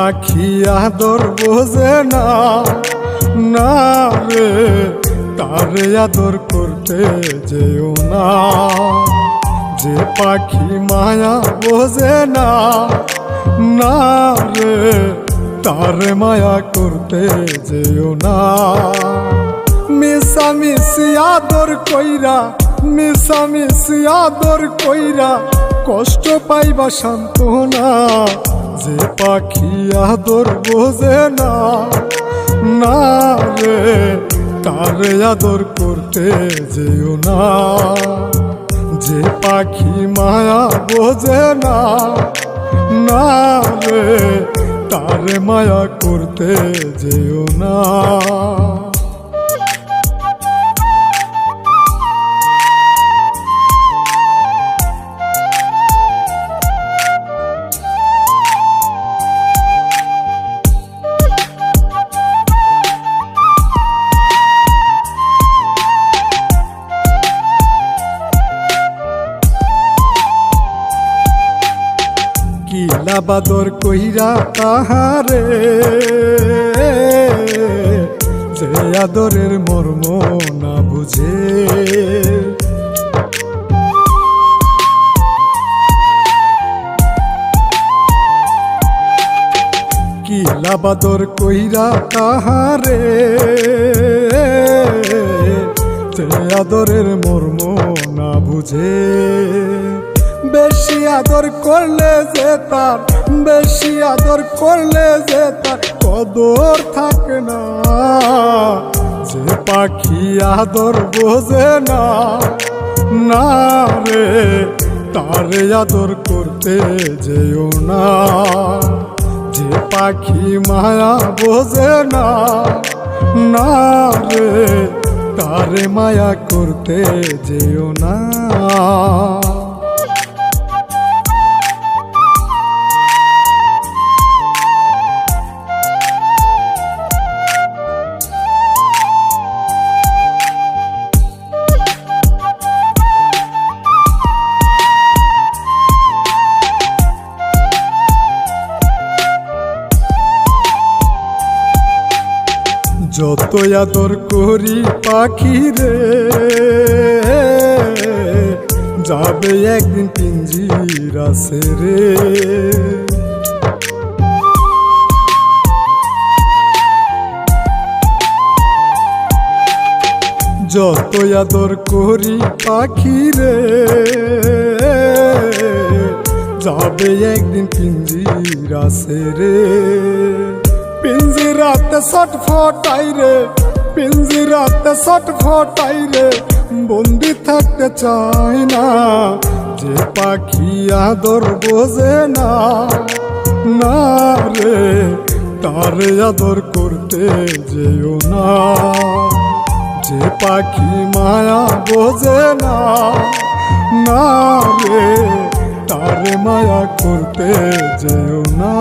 পাখি আদর বোঝে না, না রে তারে আদর করতে যেও না। যে পাখি মায়া বোঝে না, না রে তারে মায়া করতে যেও না। মিশামিশি আদর কইরা, মিশামিশি আদর কইরা কষ্ট পাইবা সান্ত্বনা। যে পাখি আদর বোঝে না, না রে তারে আদর করতে যেও না। যে পাখি মায়া বোঝে না, না রে তারে মায়া করতে যেও না। কিলা বাদর কইরা তাহারে, যে আদরের মর্ম না বুঝে। কিলা বাদর কইরা তাহারে, যে আদরের মর্ম না বুঝে। বেশি আদর করলে যে তার, বেশি আদর করলে যে তার কদর থাকে না। যে পাখি আদর বোঝে না, না রে তারে আদর করতে যেও না। যে পাখি মায়া বোঝে না, না রে তারে মায়া করতে যেও না। যত আদর করি পাখি রে, যাবে একদিন পিঞ্জিরা ছেড়ে। যত আদর করি পাখি রে, যাবে একদিন পিঞ্জিরা ছেড়ে। পিঞ্জিরাতে ছটফটাই রে, পিঞ্জিরাতে ছটফটাই রে, বন্দি থাকতে চায় না। যে পাখি আদর বোঝে না, না রে তারে আদর করতে যেও না। যে পাখি মায়া বোঝে না, না রে তারে মায়া করতে যেও না।